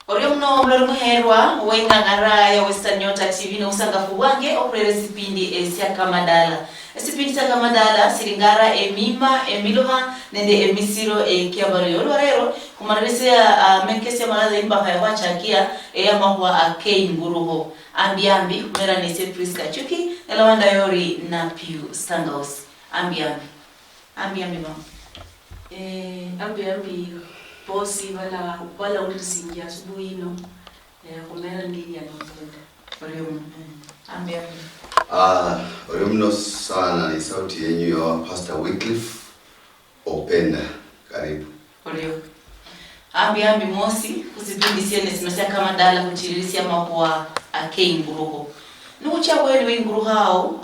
Orio mno mlolo muherwa waingangara ya Western Nyota TV na usangafu wange okurere sipindi esya kamadala. Sipindi sya kamadala siringara emima emiloha nende emisiro kiabaro lorero kumarese menkese malaza imba haya wachakia mahwa akei nguruho ambiambi kumera nese Priska Chuki elawanda yori na Piu Stangaus ambiambi mama ambiambi bosi wala ulisingia asubuhi no kumera ndili ya notenda orio ambiambi orio mno sana ni sauti yenyu ya Pastor Wycliffe Openda. Karibu orio ambiambi mosi kusipindi siene sinosya kama dala kuchirisia mahwa akei nguruho nukucha kweli nguruhao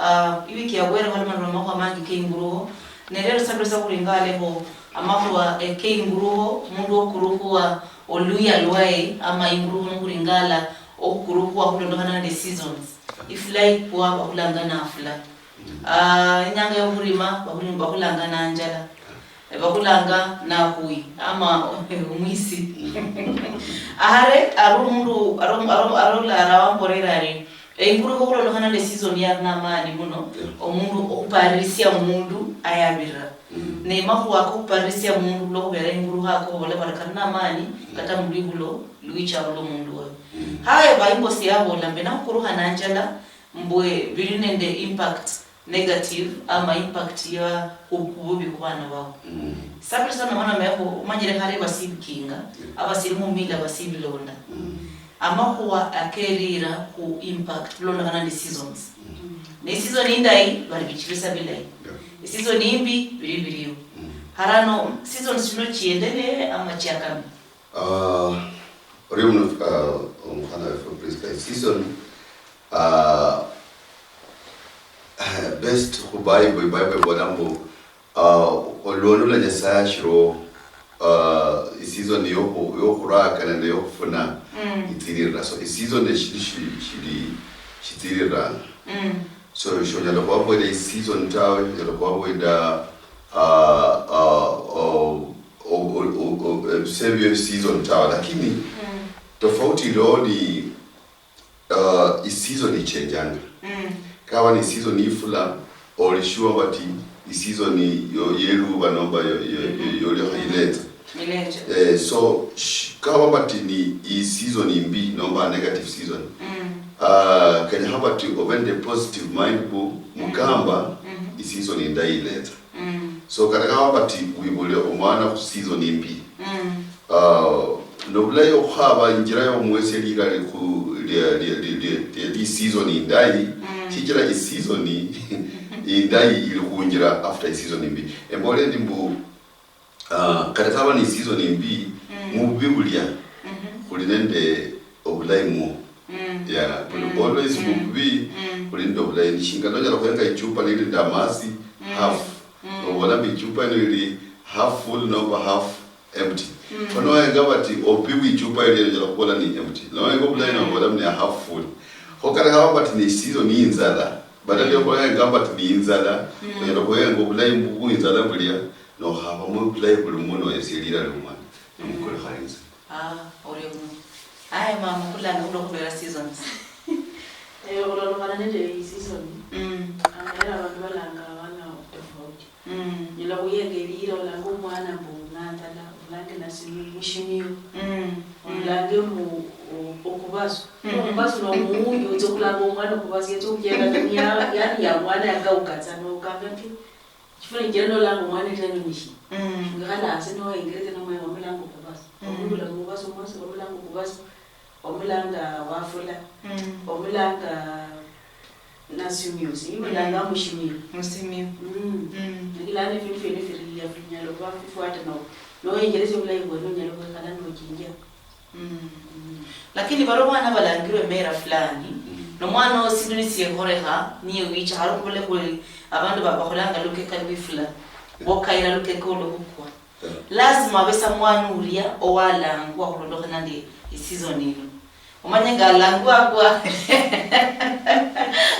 iwiki ya kweli wala maneno mahwa mangi kei nguruho nerero sabrosa kulingale ho amahwa kei nguruho mundu okuruhuwa oluya lwai ama nguruho ngulingala okuruhuwa kulondokana na seasons ifly kwa bakulangana afula nyanga yo kurima bakulangana njala bakulanga na hui ama umwisi ahare arundu arula arawamporerari nguruho kulondokana na season ya namani muno omundu okuparisia mundu ayabira ne mahwa ko parisia mundu lo bere nguruho ako wala barakana mani kata mulibulo luicha lo mundu we haya baimbo siabo lambe na kuruha nanjala mbwe bilinende impact negative ama impact ya ukububi kwana wao sabri sana mwana meho manyire kare basibkinga abasirimu mila basibilonda ama huwa akerira ku impact londa kana seasons ne season indai bari bichirisa bilai season imbi biriyo harano season sino chiendele ama chiakami orio mno mfana wa Priska season best ku Bible bonambo olono la nyasa shiro season yo kuraka na yo kufuna itirira so season de shitirira so shonya lo kwabo ile season tawe lo kwabo ida severe season tawe lakini tofauti lo ni season ichenjanga kawa ni season ifula olishuwa bati season yo yelu banomba yo ileta so kawa bati ni season imbi nomba negative season kanya habati open the positive mind bu mukamba season indai ileta so katika habati wibule omwana ku season imbi nobula yo khaba njira yo mwese ligale ku the season indai kijira i season indai ilikunjira after season imbi embole ndimbu katika ni season imbi mu Biblia kulinende obulaimu yeah always mubi kulinende obulaimu shingano jala kwenga ichupa lili ndamasi half wala bichupa lili half full no half empty kono ngabati opiwi ichupa ile jala kola ni empty no ngo obulaimu wala ni half full hokara ngabati ni season inzala badali yokola ngabati ni inzala kujala kwenga obulaimu bubu inzala bulia no haba mu play bulu muno esilira lumwana nomukole khalinza orio haya mama kulanga ulo kubera seasons ulo kana nende season era abantu balanga wana tofauti nila kuyengelira olanga umwana mbungandala ulange nasimu mushimiyo ulange mu okubaso okubaso no muyo uzokulanga umwana okubaso yetokuyenda yani ya mwana yangaugatsa no kanti chifuna ngeno langu mwana tani mishi ngikhala asino ingirete no moyo omulango kubaso umuntu la kubaso mase omulango kubaso omulanga wafula omulanga nasimiusi imulanga mushimiyo musimiyo ngilane fifene firiya finyalo kwa fifuata no ingirete omulayibo no nyalo kwa kana no kinja lakini baro bana balangirwe mera fulani no mwana osinduni siyehoreha niyo wicha harukule kule abantu babaholanga luke kalwifula bokaira luke kolo hukwa lazima abesa mwana ulia owalangwa kulondoka nandi season ino omanye ngalangwa kwa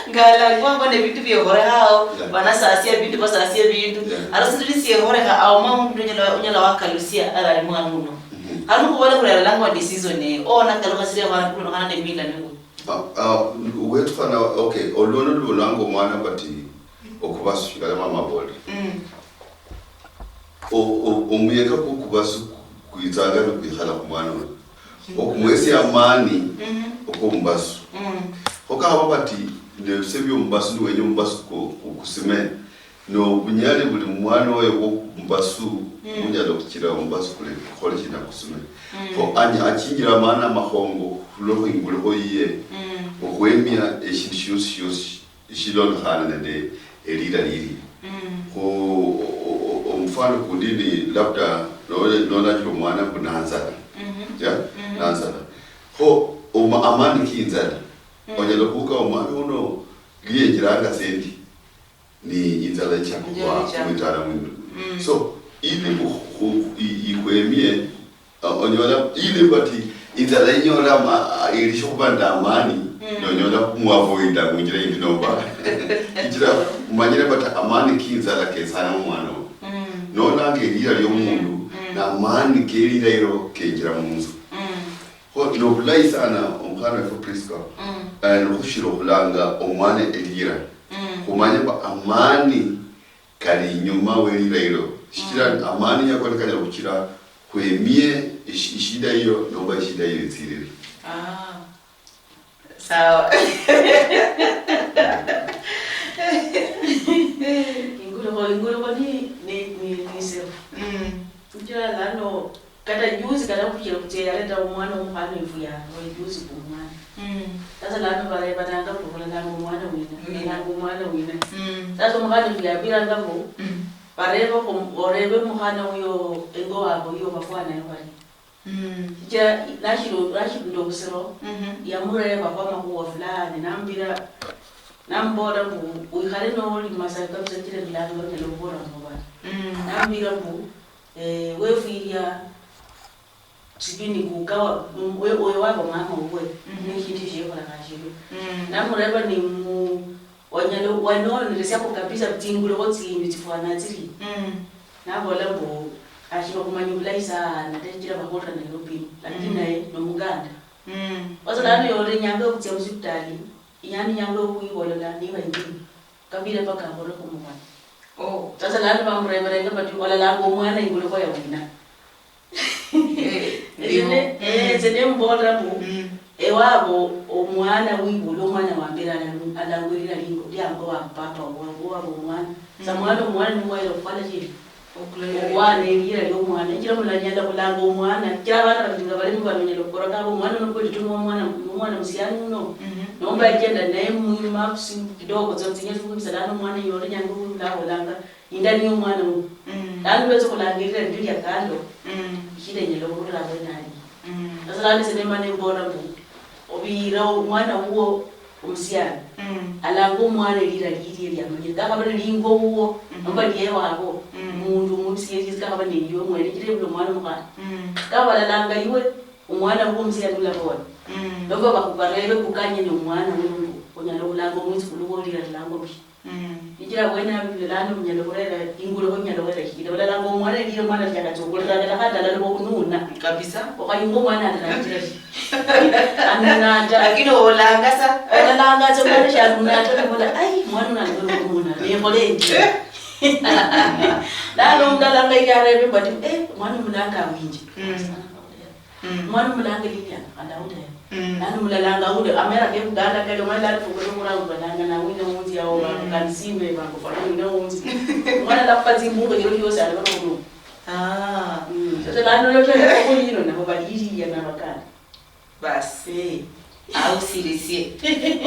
ngalangwa ngone bitu byehore hao banasasia bitu basasia bitu arasinduni siyehoreha au mamu unyala wakalusia ala mwana muno Halu kubona kula lango wa season ona kaloka sile kwa kulo kana de mila nengo. Wetu kana okay olono lango mwana bati okubasu kala mama boli. Omuyeka kukubasu kuitanga no kwikhala kumwana. Okumwesi amani okumbasu. Okaba bati ne sebyo mbasu ni wenye mbasu kusime no bunyale buli mwana oyo kumbasu munyalo kukira mbasu kule kole kina kusime. Ko anya achingira mana mahongo lo ingule oyiye okwemia eshinshiyos ishilon khana ne elida lili. Ko omfano kudini labda nona kilo mwana kunanzala. Ya nanzala. Ko amani kinzala. Onyalo kuka omwana uno giye jiranga sendi ni inzala chakwa mwitara mwindu. So ili ikwemie onyola ili bati inzala inyola ilishokubanda amani nonyola kumwavoida mwinjira indi nomba injira umanyire bata amani kinzala kesana mwana nona ngelira lyomundu na amani kelira iro kenjira munzu ho nobulai sana omkhana for Priska nokushiro kulanga omwana elira kumanya ba amani kali nyuma welira iro shikira amani yakonekanya kukira kwemie ishida hiyo nomba ishida hiyo itsiriri. Sawa. Ingulo ni sef. Kujira lano kata juzi kata kujira kujira leta umwana umkhana ivuya no juzi kumwana. Sasa lano vale batanga kubola nango umwana wina. Sasa umkhana ivuya bila ngabo. Barebe umkhana uyo engo wabo yo bafana yobali. Ja nashiro ndobusero yamureba kwa makuwa fulani nambira namboda mu ukhale no limasaka msakire bilanga ngelo bora ngobana nambira mu wefiya sibini kugawa wewe wabo mama uwe nikiti sheko la kashiro namureba ni mu wanyalo wano nilisiapo kabisa tingulo kotsi mitifwana tsiri nabola mbo ashiro kumanyula isana tejira bakora Nairobi lakini naye no Muganda wasala yore nyanga kutya hospitali yani nyanga kuyibola la niba ndini kabile paka ngoro kumwana sasa lana bamureba bati wala lango mwana ingulo kwa yawina zene mbola mu ewabo omwana wibulo mwana wambira alangwirira lingo lyango wa papa wabo mwana samwana ni mwailo kwala chini omwana elira lyo mwana kira mulanyanda kulanga omwana kira bana batinga bali mubanyelo koroga omwana no kweli tumo mwana musiyani uno nomba agenda naye mwima kusim kidogo zotinya tukubisalana mwana yore nyango kulanga indani omwana mu dani bezo kulangirira ndiri yakando kide nyelo kurura benali sasa lani senema ne bora mu obira omwana uwo omusiyani alango omwana elira liri yamanye dakabana lingo uwo nomba liye wabo mundu musiyezi kaba niliyo mwene kire bulo mwana mukana kaba lalanga iwe umwana wo musiyani ulabona baba bakubarebe kukanye no mwana mundu onyalo ulango mwisi kulugolira lango bi ikira wena bilano munyalo kurera ingulo konyalo wera kire ulango mwana lire mwana cyakatsokolera kada lalo kununa Kabisa. okayingo mwana atanakira ananaja Lakini olanga sa olanga tsomana shanunata kola ai mwana unangolo kumuna nemolenje Lalo mdalanga ikarebe bati mwana mulanga winji. Mwana mulanga linya andaude. Lalo mulalanga ude amera ke Uganda kale mwana fukuru murangu balanga na wina munzi ya oba kansimbe bango fana wina munzi. Mwana la pati mbungo yero yose ala bano. Sasa lalo lo kile ko yino na babali ya na bakana. basi au sirisie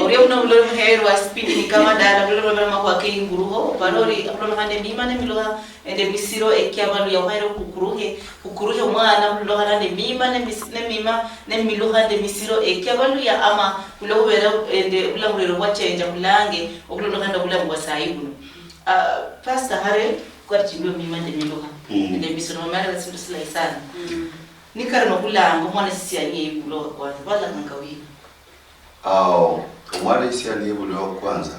ori una ulo hero aspini ni kama dala ulo bama kwa kinguruho barori ulo hande mima ne miloha ende misiro ekiabalu ya hero kukuruhe mwana ulo hande mima ne mima ne miloha ende misiro ekiabalu ya ama ulo wera ende ulo ngero wachenja kulange ulo hande ulo ngwa saibu pasta hare kwa chimbo mima ne miloha ende misiro mama na sindu sila isana nikarno kulango mwana sisi aliye ulo kwa wala ngawi umwana isi aliyebulo kwanza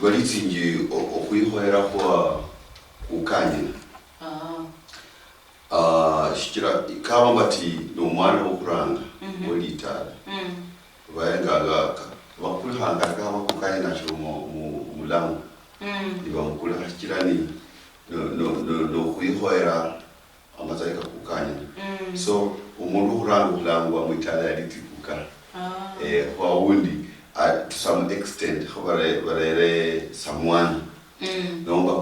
kalitsinje okwihoera kwa ukanye shikira kama bati nomwana okuranga oli itala bayenga bakulhanga kama kukanye nacho mulamu iba mukula shikirani no kuyihoera amazaika kukanya so umuntu kuranga ulangu wa mwitala yalitikuka kwa wundi to some extent bare someone naomba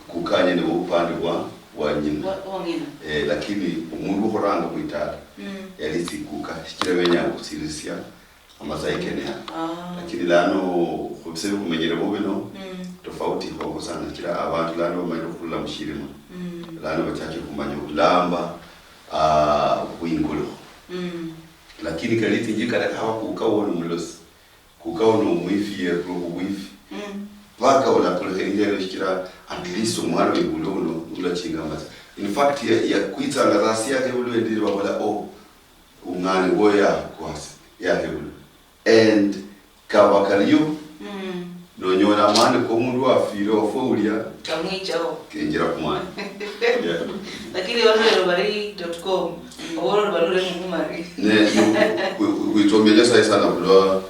kukanya ni upande wa nyina lakini umuntu kuranga mwitala yalitikuka shikira benya kusirisia amazaika ne lakini lano kubisebe kumenyere bobeno tofauti kwa sana kila abantu lano mayokula mushirima lano bachache kumanya ulamba kuingulo lakini kaliti njika hawa kukawa umulosi kukawa no mwifi ya roho wifi waka wala kulehengelo shikira at least umwana webulono ulachinga maza in fact ya kuita ngarasi yake bulo endile wala ungane goya kwasi ya hebulo and kawakaliyo no nyona mane ko mundu afiro ofoulia kamwichao kenjira kumana lakini walolebari.com owolo balole mumari ne kuitomele sana bulwa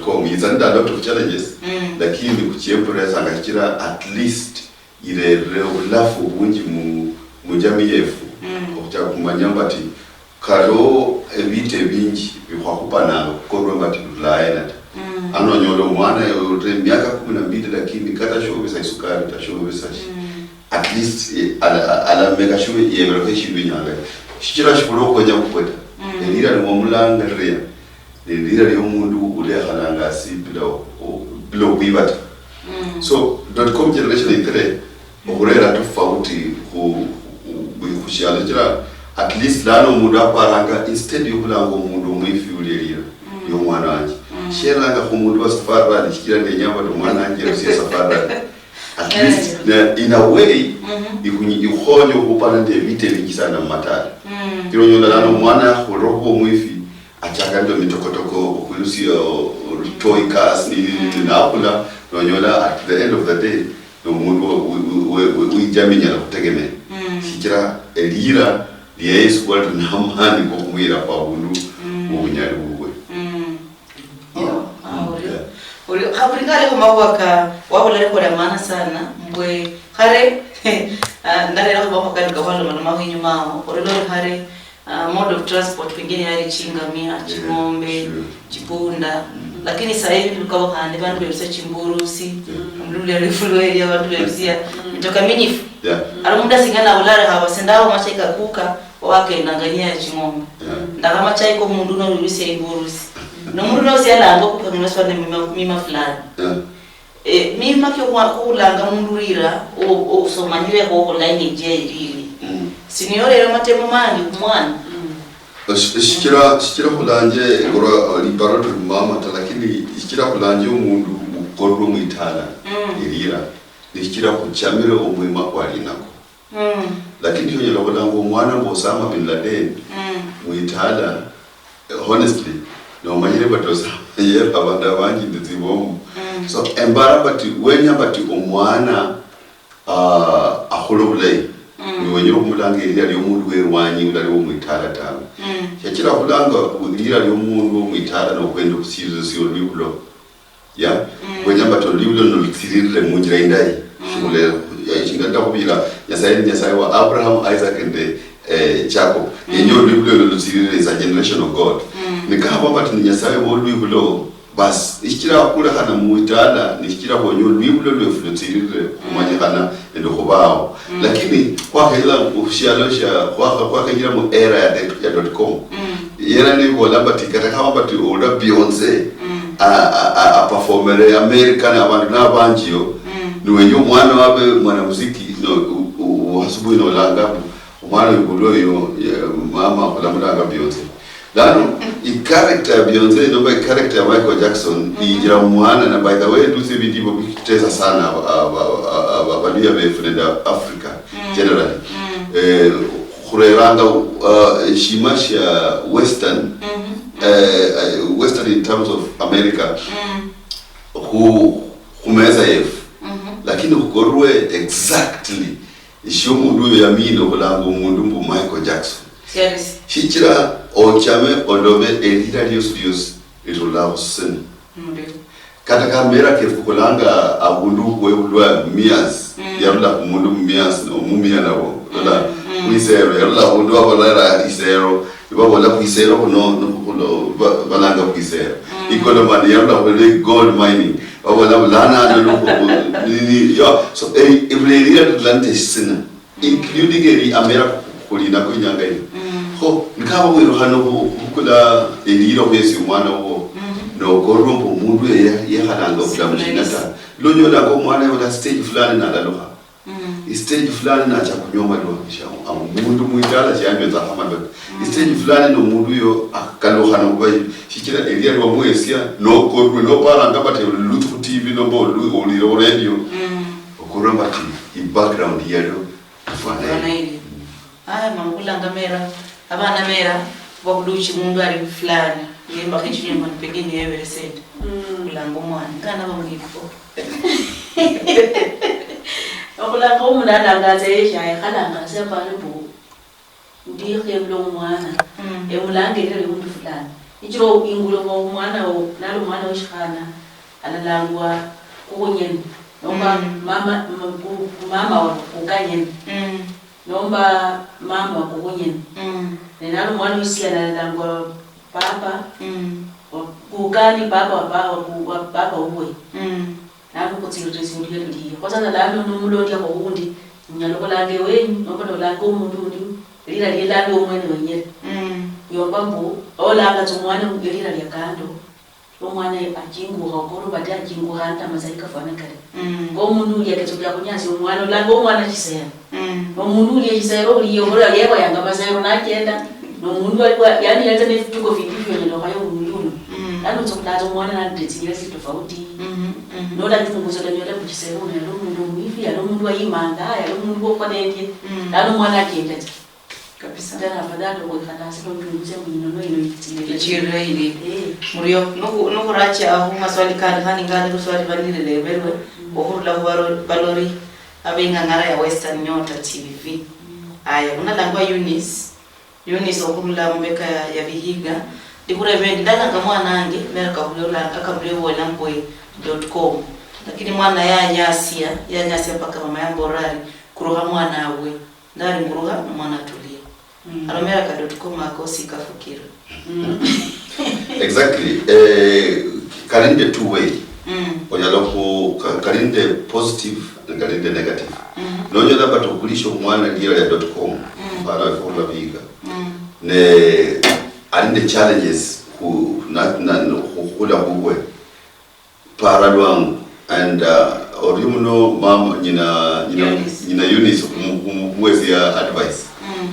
.com is under a lot of challenges lakini kuchiempresa ngachira at least ile lafu bunji mu jamii yefu okucha kumanyamba ati karo ebite binji bikwakupananga kukorwa ngati laena anonyolo mwana yote miaka 12 lakini kata shobisa isukari tashobisa at least ala mega shuwe yebero shibinyanga shichira shikulo koja kukweta elira ni omulanga rea elira ni omundu ule halanga si bilo kwibata so .com generation ikere okurera tofauti kushiyana jira at least lano mundu aparanga instead yokulanga omundu mwifi ulelira yo mwana wanje sheranga kumundu wa safari shikira nenyamba to mwana anje usiye safari at least in a way ikhonyo kupana nde vite vingisana matala kiro nyola lano mwana roho mwifi achaka ndo mitokotoko kuyusio toy cars ni nakula nonyola at the end of the day no mundu wijaminya kutegemea shikira elira liyesu kwa tunamani kwa kumwira kwa bundu ubunyali bugwe uri khabringale ko mawaka wabulale ko ramana sana mbwe khare ndalera ko bamaka ngabalo mana mahinyu mao uri lo khare mode of transport pengine yari chingamia chingombe chipunda lakini sasa hivi tulikawa hande bantu bebisa chimburusi mlule refulo area bantu bebisia mtoka minyifu alumunda singana ulare hawa sendao machaika kuka wake nangania chingombe ndakama chaiko mundu no lulise imburusi no mundu no sialanga kupamira swane mima fulani mima kyo kulanga mundu rira o somanyire ko online je riri senior matemo mandi kumwana shikira kulanje gora libaro mama lakini shikira kulanje umundu ukorwa mwitala irira shikira kuchamira omwema kwali nako lakini hiyo nyolango mwana wa Osama bin Laden mwitala honestly no manyire batosa yera abanda bangi ndizibomu so embara bati wenya bati omwana akhulobulay ni wenyiro kumulanga iri ali omundu werwanyi ulali omwitala tawe yakira kulanga iri ali omundu omwitala no kwenda kusizo sio libulo ya wenya bato libulo no liksirire munjira indai shule ya chinganda kubira nyasaye wa Abraham, Isaac and Jacob yenyo libulo no liksirire is a generation of God nikaba bati nyasaye wo libulo bas ikira kula kana muitala nikira honyo libulo lwefulutsirire kumanyikana ndo kubao lakini kwa hela ushialosha kwa kajira mu era ya .com yera ni bolamba tikata kama bati oda Beyonce a performer American abantu nabanjio ni wenyo mwana wabe mwana muziki no hasubuhi no langa mwana yubuloyo mama kulamulanga Beyonce lano i character Beyonce no by character Michael Jackson ijira mwana na by the way dusi bidibo biteza sana abalia befreda Africa generally khureranga shimasha western western in terms of America kumeza yef lakini kukorwe exactly isho mundu yamino kulanga umundu mbu Michael Jackson Serious. Shichira ochame odobe elira lyos itolaho sin. Kata kamera kefukulanga abundu kwebulwa mias yarula umundu mias no mumia nabo la kuisero yarula abundu abalala isero ibabola kuisero no balanga kuisero ikono mani yarula kwele gold mining babola lana no yo so every Atlantic sin including eri America kulina kunyanga hiyo ho nkaba wero hano kula eliro kwesi mwana wo no korombo mundu yehalanga kudamushinata lonyola ko mwana wala stage fulani na daloha stage fulani na cha kunyoma lo bisha mundu muitala cyambe za hamado stage fulani no mundu yo akaloha no kwa shikira elia lo mwesia no korwe no para ngabate lutu TV no bo lu radio okoramba ti background yalo fana mamkula ngamera abana mera bakuduchi mundu ari fulani yemba kichini mwana pengine yewe resent kulango mwana kana bamwifo okulanga umunana ngaze eshaya khalanga sepale bu ndiye mlo mwana emulangele umuntu fulani ichiro ingulo ngo mwana o nalo mwana oshikana alalangwa kunyeni noma mama wa ukanyeni nomba mama kukunyeni nenalo mwana usiana langwa papa kukani papa uwe nalo kutsiritisi ndiye ndiye kwasana lalo nomuloti yako ukundi nyaloko lake wenyu nomba lolake umuntu ndi lila lilake umwene wenyele yomba mbu olanga tsumwana lila lyakando omwana ajinguha okoro bati ajinguha anta mazaika fana kale ngomuntu yaketso bya kunyasi omwana langa omwana chisera nomuntu yechisera oli yobora yeba yanga mazero nakenda nomuntu yani yatsa nefuko vidivyo neno kayo umuyuno nalo tsokulazo mwana na ndetsile situ tofauti nola tifunguzo lenyo le kuchisera nalo mundu mwifi yalo mundu ayimanga yalo mundu okwanende nalo mwana akenda kabisa ndana fadalo ko kana sino ndunguze munino no ino itile ile muriyo nuko racha aho maswali kandi hani ngale kuswali vanile levelwe ohurla balori abenga ngara ya Western Nyota TV aya kuna langwa Eunice ohurla mbeka ya Vihiga dikure bendi ndala ngamwana nange mereka kulola akabulewo lampwe.com lakini mwana yanyasia paka mama yangu orari kuroha mwana awe ndari nguruha mwana tulia alomera.com akosi kafukira exactly kalinde two way onyaloko kalinde positive and kalinde negative nonyola bato kulisho mwana lira.com para for Vihiga ne alinde challenges ku na kula bugwe para lwangu and orimuno mama nyina Eunice mwezi ya advice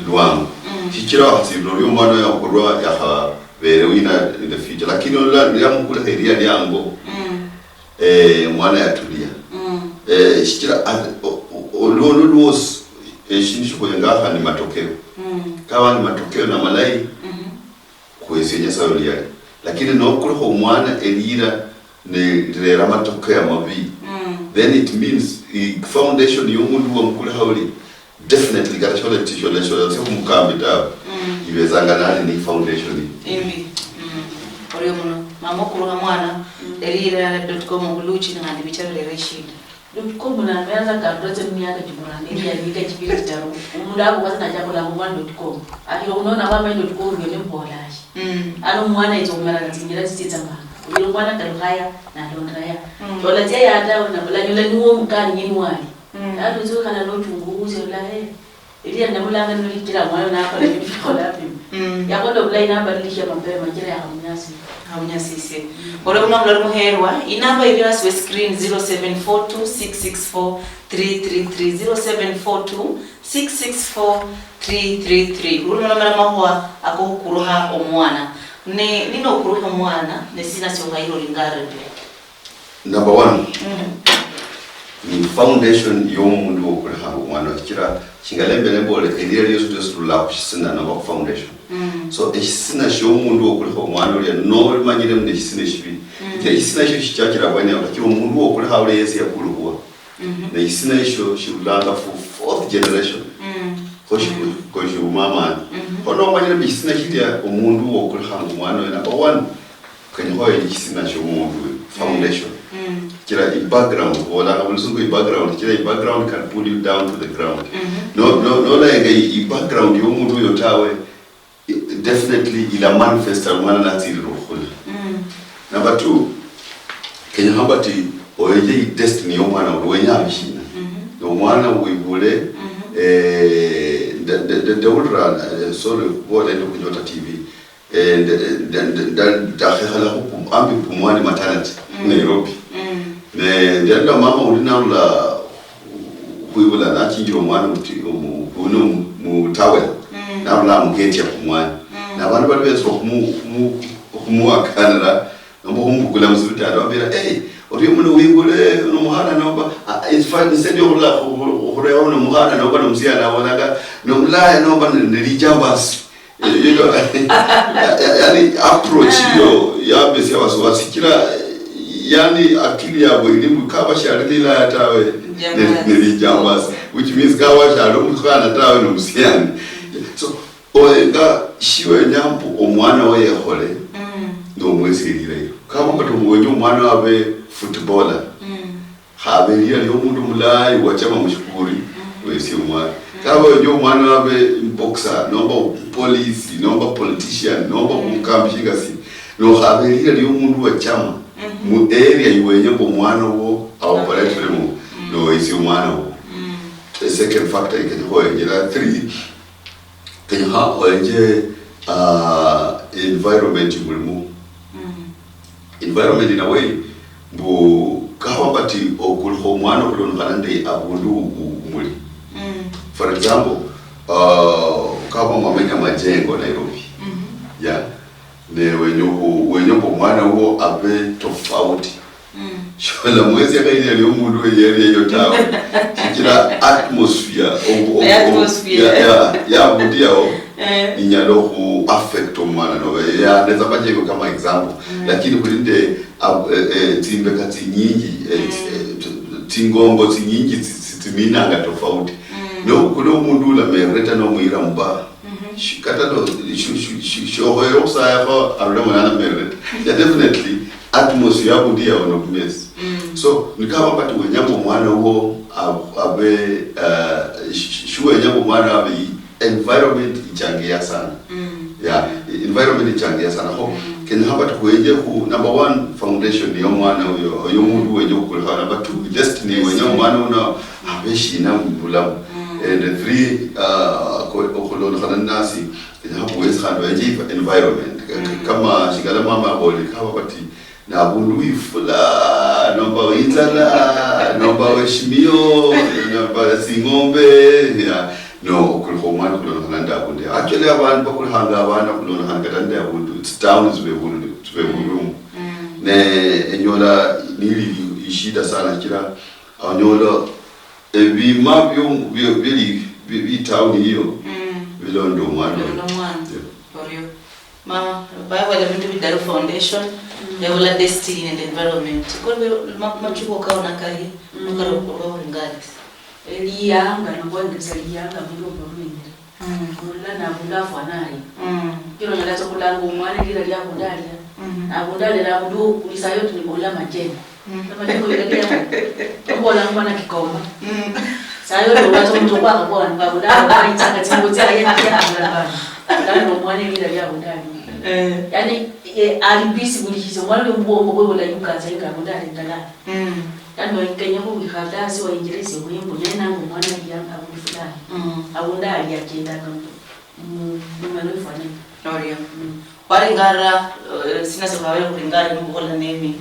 lwangu kichira hati lori mwana ya kurwa ya ha vere wina in the future lakini ola yamukula heria lyango mwana ya tulia kichira ololo los shinisho kwenga ni matokeo kawa ni matokeo na malai kuesenya sayo liali lakini no kulo mwana elira ne rera matokeo ya mabi then it means foundation yomundu wa mkula hauli definitely got a solid tissue lesho sio kumkambita iwezanga nani ni foundation imbi oriyo muno mama kuruha mwana elira.com uluchi na handi bicharo le reshida .com na meanza kadrote miaka jumurani ya nika chipili taru umundu ako kwasa na jambo la mwana.com akiro unaona mama.com ngene mbolashi ano mwana ito umara katingira titita mwana uyo mwana kaluhaya na ndondraya tola tia ya ata na bala nyola nuo mkani nyini wali atu zo kana no chunguzi ola ili ndamulanga nolitira mwana na akole bikola pim yakondo bula inamba lisha mapema kila ya hamunyasisi ore unamla muherwa inamba ibira swe screen 0742664333 unamla mahwa akokuruha omwana nino kuruha mwana nesina sio ngairo lingare number 1 ni foundation yomundu okuliha omwana kira chingalembe lembole elira lyoso la kusina na foundation so ekisina shomundu okuliha omwana oli no manyire mu ekisina shibi ekisina sho kichakira bwane akakiro omundu okuliha oli yesi yakuluwa na ekisina sho shulanga for 4th generation koshi umama kono manyira bisina kidia umundu wo kulhanga umwana number 1 kanyoye kisina cyo umundu foundation kira background wala kabulusungu background kira background can pull you down to the ground no like background yo umundu yotawe definitely ila manifesta mwana natiri rokhula number 2 kenya habati oyeje destiny yo mwana wenya bishina yo mwana wibule the old run sorry what endo kunyota TV and da khala hukum ambi pumwani maternity Nairobi ndio mama ulinala kuibula na chinjiro mwana mu tawel na mla mugeti ya pumwani na abantu bali beso kumuwa Canada nombo kumbukula muzibita abira uriyo muno wibule no muhana nomba it's fine instead of la uriyo no muhana nomba no msiana wanaga no mlaya nomba nilijambas you know yani approach yo ya bese wasikira yani akili yabo ilimu kaba sharila atawe nilijambas which means kawa shalo mkhana tawe no msiana so oenga shiwe nyampu omwana we yehole ndo mwesirira kama bato mwenye umwana wabe footballer haberia lyo mundu mulayi wachama mushukuri wesi umwana kama nyo umwana wabe boxer nomba police nomba politician nomba kumkambishinga si no haberia lyo mundu wachama mu area iwenye ko mwana wo operate mu no wesi umwana wo the second factor ikene ho ngela 3 kenya ha oje environment mulimu environment in a way bu kawa bati okulho mwana kulonekana ndei abundu umuli for example kama mamenya majengo Nairobi ne wenyo mwana huo abe tofauti shola mwezi akaile leo mundu yeye yotawo kila atmosphere ya budia inyalo ku affect mwana no ya neza majengo kama example lakini kulinde timbe kati nyingi tingombo nyingi timinanga tofauti no kuno mundu la mereta no muira mba kata no shohoyo sayo arule mwana mereta ya definitely atmosphere ya budia ono kumesi so nikaba bati wenyambo mwana huo abe shuwe nyambo mwana abe environment ichangia sana environment ichangia sana ho kenya hapa tuweje ku number 1 foundation yo mwana huyo yo mundu weje kukulha number 2 destiny wenye mwana una abeshi na mbulamu and 3 okolona kana nasi kenya hapo wezi khando weje environment kama shigala mama boli kama bati na bundu ifula nomba witala nomba weshimio nomba singombe no kulho mwana kulona nda kunde actually abantu bakulhanga abana kulona hanga nda bundu it's down is be bundu ne enyola nili ishida sana kira anyola ebimabyo bili town hiyo bilondo mwana orio ma baba la bintu bidaro foundation level destiny and environment kwa machuko kaona kai ngaro kwa ngali eliyanga nobongeza eliyanga mulobo lwini kulla na bulafu anayi kiro nyalazo kulanga umwana lila lya kundalia abundale la mundu kulisa yote ni bola majeni kama ndio ile bola ngwana kikoma sayo ndo wazo mtu kwa bwana ngabudala kwa itanga timbuza yeye ya ngala ndo mwana lila lya kundali yani alibisi bulihizo mwana mbongo bwo la yukaza ngabudala ndala kandi kenya ko bihadazi wa ingereza wimbo nena ngo mwana yanga abufulani abundali agenda mu manufani orio waringara sina sababu kuringara n'ubuhola naming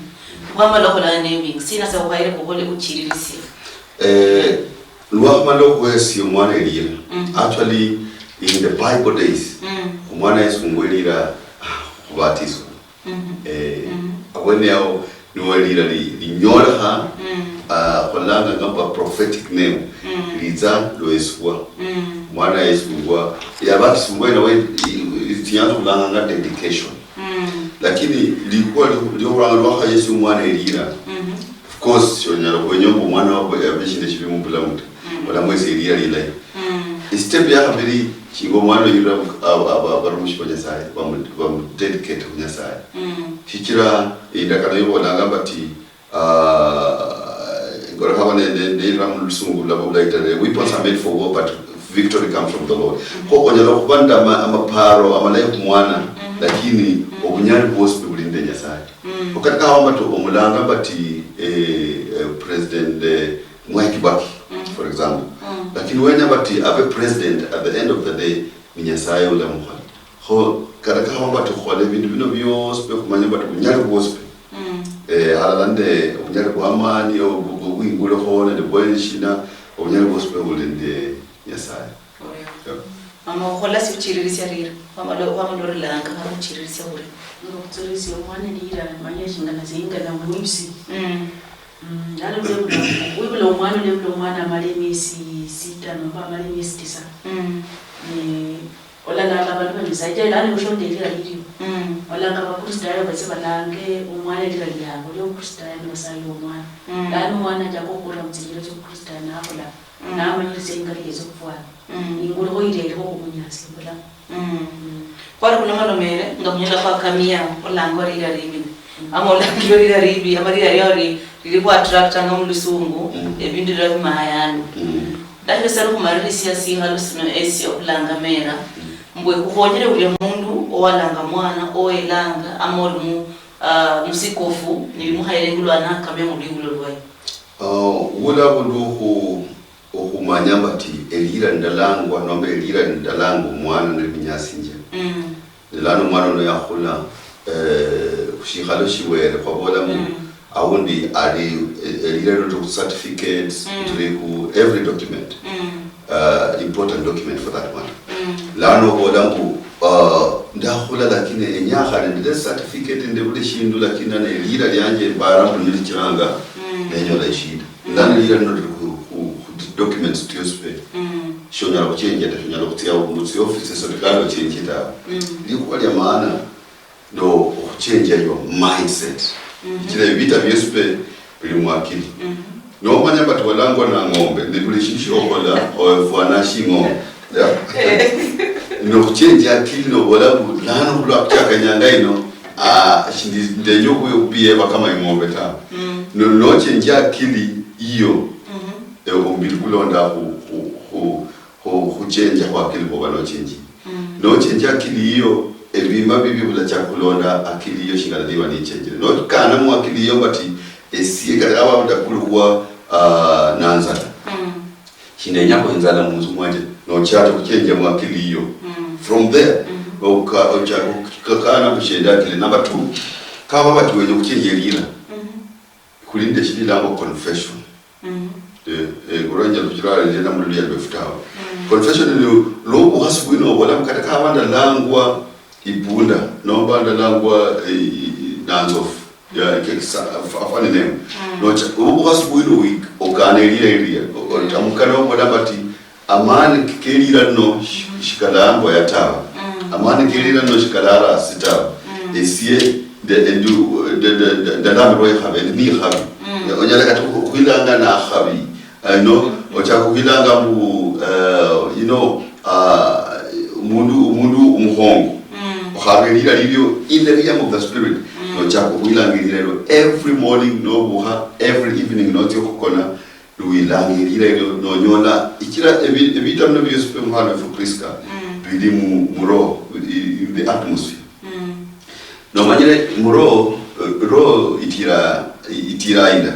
kwama lohola naming sina sababu hayire kuhole uchiririsi luwa malo wesi mwana eliya actually in the Bible days mwana yesu ngwelira kubatizo abone yao nuwelira li nyola kolanga ngamba prophetic name liza loeswa mwana yesu ngwa ya batizo ngwena we tiyanzo kulanga nga dedication lakini likuwa lioranga yesu mwana elira of course yonyalo kwenyombo mwana wabo yabishine chibimu bula mtu wala mwezi elira lilai step ya kabiri chingo mwana yura abarumushiponya sai bam dedicate kunya sai hikira indakana yobona ngambati ngora kabane de ramulusungu labo laitare weapons are made for war but victory comes from the Lord. Koko njalo kubanda amaparo amalayo kumwana lakini obunyali bwose bulinde nyasaye. Okatika hawamba to omulanga bati president Mwai Kibaki for example. Lakini wenya bati abe president at the end of the day nyasaye ula mukhali. Ho katika hawamba to khole bintu bino byose kumanya bati bunyali bwose. Halalande obunyali bwamani obuyingulo khona ne bwelishina obunyali bwose bulinde nyasaye. Mama khola sichirisi arira mama lo rilanga kama chirisi uri ngokutsirisi omwana ndira manyeshinga nazinga na mwisi nalo bula omwana le bula omwana malemesi 6 nomba malemesi 9 olala abantu bamisaje lani ushondela liliyo olanga bakristayo base balange omwana ndira lyango lyo kristayo nosayo omwana lani omwana jakokura mutsigiro cyo kristayo nakola namanyise ingalizo kufana ingolo hoirero kumunyasi mbula kwara kuna malomere ngamunyala kwa kamia olango rira ribi amola rira ribi amarira yori riri kwa attracta ngamulusungu ebindu rya mayano dake saru kumariri siasi halusino esi okulanga mera mbwe kuhonyere ule mundu owalanga mwana oelanga amolu musikofu nilimuhaire ngulwana kamya muliulo lwayi wula bundu okumanyambati elira ndalangwa nombe elira ndalangu mwana nebinyasi lano mwana no yakhula kushikalo shiwere kwabola mu awundi ali elira no certificates to every document important document for that one lano bola mu ndakhula lakini enyakhale ndile certificate ndebule shindu lakini na elira lyanje bara ndilichiranga nenyola ishida lano elira no documents to use shonyala kuchenja shonyala kutia umutsi office serikali kuchenjita likuwa lya maana ndo kuchenja your mindset kile vita vyespe bili mwakili no manya batu walangwa na ngombe ndibulishisho okola ofwana shingo no kuchenja akili no bola lano kula akanyanga ino shindi ndenyo kuyo biye kama ngombe ta no chenja akili iyo ombili kulonda kuchenja kwa akili kwa no chenji no chenja akili hiyo ebima bibi bula cha kulonda akili hiyo shingaladiwa ni chenje no kana mu akili hiyo bati esiye kada aba ndakulwa nanza shindenya ko inzala munzu mwanje no chato kuchenja mu akili hiyo from there kana kushenda akili number 2 kaba bati wenye kuchenja lira kulinde shidila ngo confession kuranja kujirala ndena mululi ya befutawa confession ni lobo hasubino wala mkataka abanda langwa ibunda no banda langwa dance of ya kekisa afani name no lobo hasubino week okanelira area tamukana wala bati amani kelira no shikalangwa yatawa amani kelira no shikalara sitawa esie the lamro yahabe ni habi onyala katu kuilanga na habi no ochakuilanga mu mundu umuhongo ohabelira lilio in the realm of the spirit no chakuilanga lilelo every morning no buha every evening no tokona luilanga lilelo no nyola ikira evita no byospe muhana for Kristo bili muro in the atmosphere no manyere muro ro itira ida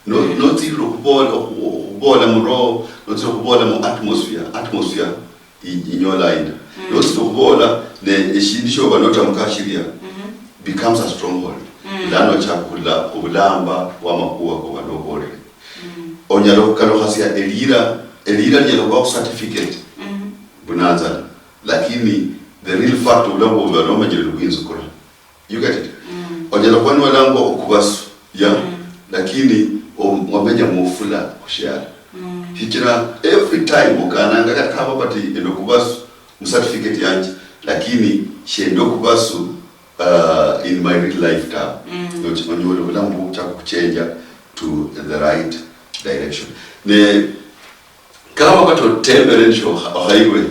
no tiro kubola muro no tiro kubola mu atmosphere inyola ida no tiro kubola ne eshindisho banota mukashiria becomes a stronghold lano chakula ubulamba wa makuwa kwa banobore onyalo kalo hasia elira nyalo kwa certificate bunanza lakini the real fact ulambo banoma jelo kwinzukura you get it onyalo kwani walango okubasu ya lakini wamenya mufula kushara hikira every time ukananga kama bati endokubasu certificate yanje lakini shendo kubasu in my real lifetime no chonyolo lambo cha kuchenja to the right direction ne kama bato tembele nsho highway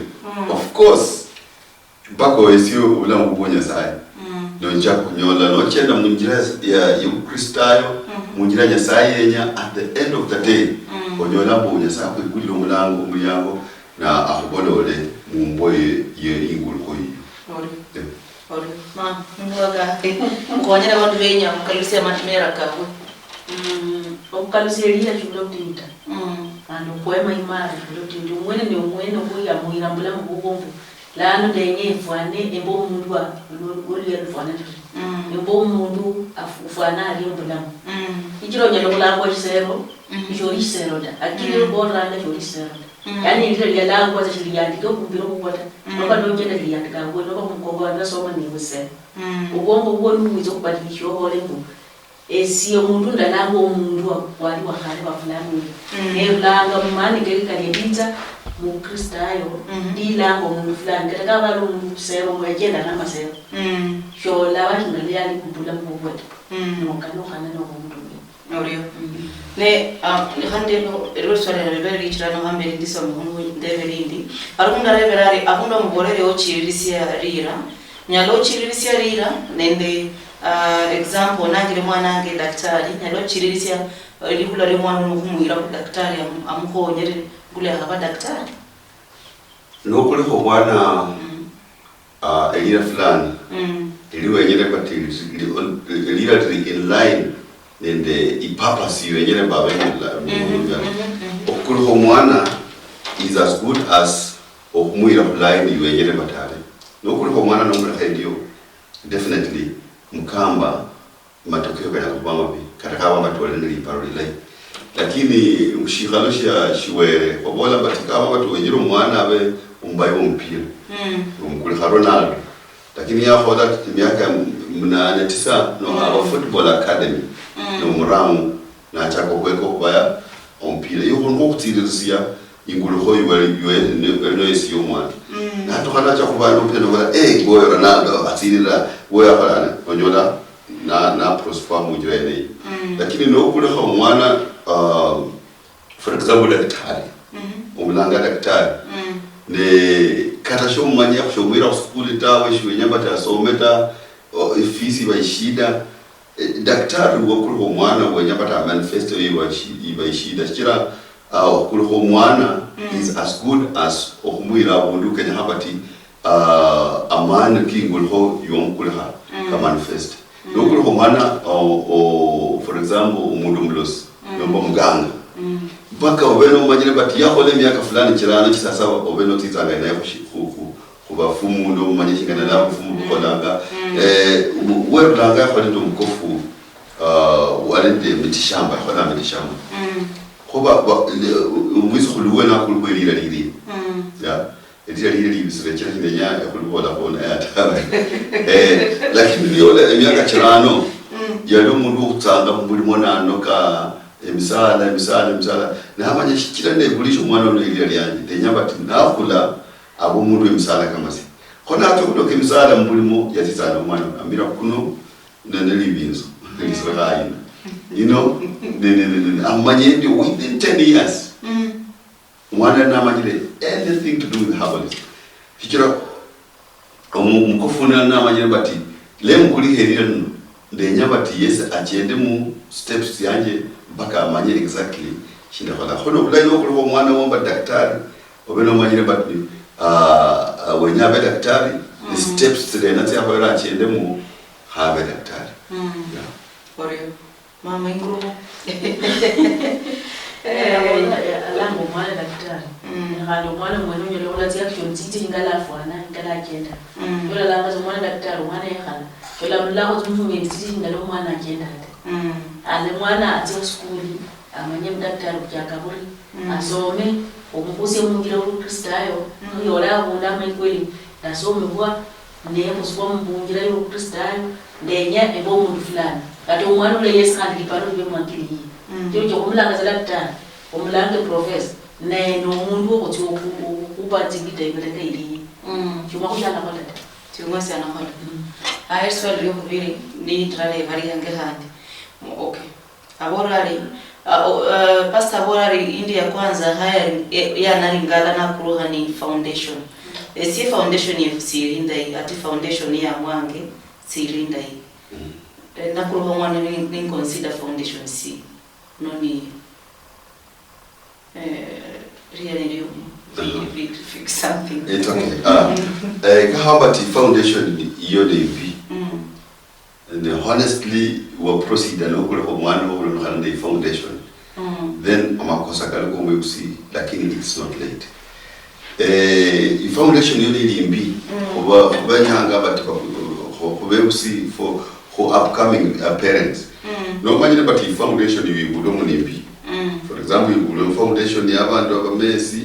of course bako esio ula mubonya sai no nja kunyola no chenda munjira ya Kristayo munjira ya sai yenya at the end of the day onyola bonya sai kwiguliro mulango mulyango na akubonole mumboye ye ingulu koyi ma mwaga ngonyera bantu benya mukalusia matimera kawe okalusia lia chulotinda ando poema imara chulotinda umwene ni umwene kuya muirambula mubombo lano denye fwane embo mundu wa oli yalfwana embo mundu afufana ali mbulamu ichiro nyalo kulangwa isero icho isero da akili bora na icho isero yani ile ile langu kwa chili yandika kumbiro kukwata noka ndongenda liyandika ngo noka kumkoba ndasoma ni wese ubongo ubwo nuwizo kubadilisha ole ngo esiyo mundu ndalango mundu wali wakale bafulani langa mani kali pizza mu Kristayo ndilango mundu fulani kataka balo sero mwejenda na masero shola watu ndali kumbula kukwata noka nohana no mundu Audio. Ne hande no erosore reberi chirano hambe ndiso mungu ndeverindi. Arunda reberari abunda muborere ochirisia rira. Nyalo ochirisia rira nende example nangire mwana ange daktari nyalo ochirisia likula le mwana mukumuira ku daktari amuhonyere kule haba daktari. Nokule ko bwana elira fulani. Eliwe nyere patili elira in line nende ipapasi yenyere babengela okuru mwana is as good as okumuira line yenyere batale nokuru mwana nomura hendio definitely mukamba matokeo kana kubama bi katakawa matwale ndi paroli line lakini mshikhalosha shiwere obola batikawa watu wenyero mwana abe umbayo mpira umkuli Ronaldo lakini ya hoda miaka 8 no aba football academy no muramu na chako kweko kubaya ompira yuko ngokutirisia ingulu hoyi wali no esiyo mwana na tokana cha kubaya no peno wala goyo Ronaldo atirira goya falana onyola na prosper mujirene lakini no kule ho mwana for example daktari umlanga daktari ne kata sho manya kushomira school tawe shwenya bata someta ifisi baishida daktari wakuru mwana wenyapata manifesto ibaishida chira wakuru mwana is as good as okumwira bunduke nyapati amana kingul ho yonkulha ka manifesto wakuru mwana for example umundu mlosi yomba mganga mpaka obeno manyire bati yakole miaka fulani chirana chisasa obeno titanga naye kubafumu ndo manye kingana na fumu kolanga werulanga kwa ndo mkofu walende mitishamba kwa mitishamba kuba umwizo khuluwe na kulwelira lili ya edira lili bisirechera kinenya khulubola bona yata lakini liyola emyaka chirano yalo mundu utsanga mbulimo nano ka emisala na amanye shikira nekulisho mwana olilira lyanje tenyabati nakula abo mundu emisala kama si khona atukudoka emisala mbulimo yatitsana mwana amira kuno nelibinzo lisirayi you know amanye within 10 years mwana na amanye anything to do with herbalism fikira umukofuna na amanye bati lemkuli herira ndenya bati yes achende mu steps yanje mpaka amanye exactly shinda khono bulai okulu mwana womba daktari obeno manyire bati wenyabe daktari the steps tena tsia kwa achende mu habe daktari Orio mama inguru alango mwana daktari ngalo mwana mwenye nyolo la tsia action titi ngala afwana ngala agenda yola langa mwana daktari mwana yakhala yola mlako tumfume titi ngalo mwana agenda ale mwana ati school amanye daktari kujakaburi asome umukuse mungira Kristayo yola abunda mekweli nasome kwa ndemo swa mbungira Kristayo ndenya ebo mundu fulani kati umwana ule Yesu kandi paro be mwakili cyo kumulanga za daktari umulanga professor ne no mundu ko cyo kupati bita ibeleka ili chuma kushana kwa dada chuma sana kwa ayeso lyo kubiri ni trale vari yange handi okay aborari Pastor Borari India kwanza haya ya nalingala na kuruha ni foundation. Si foundation ya sirinda hii, ati foundation ya mwange sirinda hii. Na kuruha mwana ni consider foundation si. Noni really fix something. It's okay. Kahambati foundation iyo DP. And honestly, we proceed and okule kwa mwana okule na the foundation. Then amakosa kaliko umekusi, lakini it's not late. Foundation iyo DP. Kuba nyanga bati kubekusi for upcoming parents. No manyine bati foundation iyo ibudomu DP. For example, you foundation ya abantu abamesi,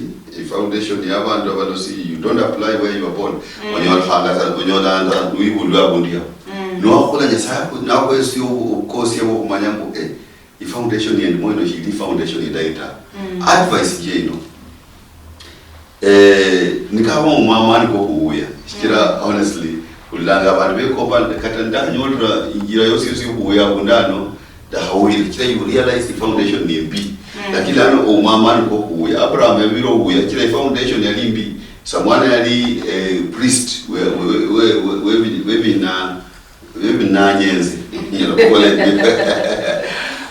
foundation ya abantu abalosi, you don't apply where you are born. Onyola uyibudu abundia. No akola nyasa na kwesi ukosi yabo kumanyambo foundation and moyo hili foundation idaita. Advice je no. Nikaba umama niko kuuya. Shikira honestly ulanga abantu bekopa katanda nyodra ingira yose kuuya bundano da hawili kila you realize the foundation ni mbi. Lakini ano umama niko kuuya. Abraham yabiro kuuya kila foundation ya limbi. Someone yali priest we na nyenzi kole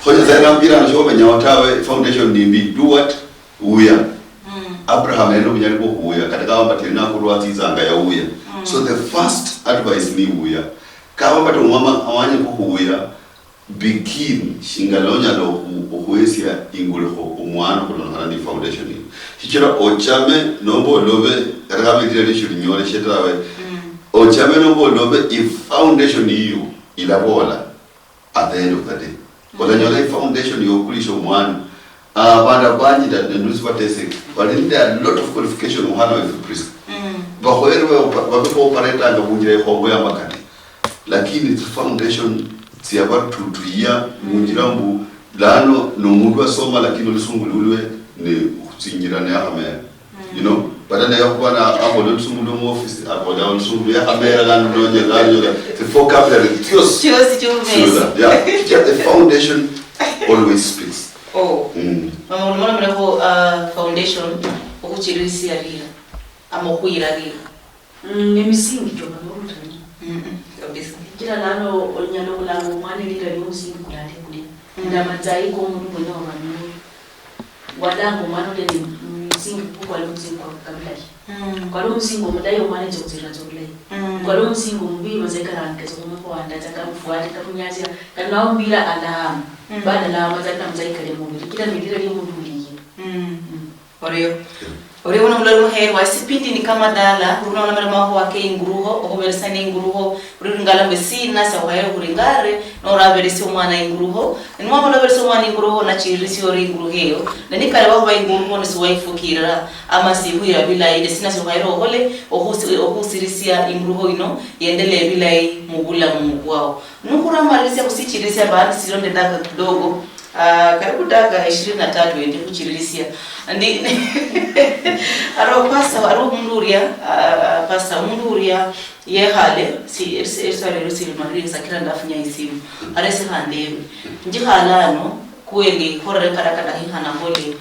hoja sana mpira na shoga nyawatawe foundation ni mbi do what uya Abraham eno mnyalipo kuya katika wambati na kuruati zanga ya uya so the first advice ni uya kama bato mama awanye kuya begin shingalonya lo kuwesia ingulho umwana kulona ni foundation ni kichira ochame nombo lobe katika mitire shuri nyore shetawe ochame nombo lobe if foundation you ilabola at the end of the day kola nyole foundation yo kulisho mwana banda banyi da nduzi batese but there are a lot of qualification umwana wa priest bahoerwe babeko operate anga bunjire khongo ya makati lakini the foundation si about to year munjirambu lano no mundu asoma lakini olusungululwe ne kutsingirana ya hamera you know badala ya kubana abo lusungulu mu office abo da lusungulu ya hamera lano nonye lano the vocabulary just yeah the foundation always speaks mama ulimona mreho foundation okuchirisi alira ama kuira alira ni misingi to banurutani kabisa kila lano onyalo kulango mwana lira ni musingi kulale kuli ndamazai ko mundu mwana wa manu wadango mwana le musingi kwa lo musingi kwa kabila kwa lo musingi mudayo mwana je kuzira zolai kwa lo musingi mbi mazeka ranke zo ko anda taka mfuati kapunyazi kana mbira ala bana la mazaka mzaika le mundu kila milira ni mundu liye Ore una mlalo heri wa sipindi ni kama dala unaona mara maho wake inguruho oberesani inguruho uringala mbesi na sa wayo uringare no raberesi umwana inguruho ni mama no beresi umwana inguruho na chirisi ori inguruheyo na nikale wa inguruho ni siwaifukira ama sihuya bila ile sina so wayo hole ohusirisia inguruho ino yendele bila mugula mugwao nukura malisia kusichirisia baadhi silonde daga kidogo karibu daga 23 ende kuchirisia ndi aro munduria pasta munduria ye hale si ersale rusi mari sakira ndafunya isimu arese hande njihalano kweli horre karakada hihana hole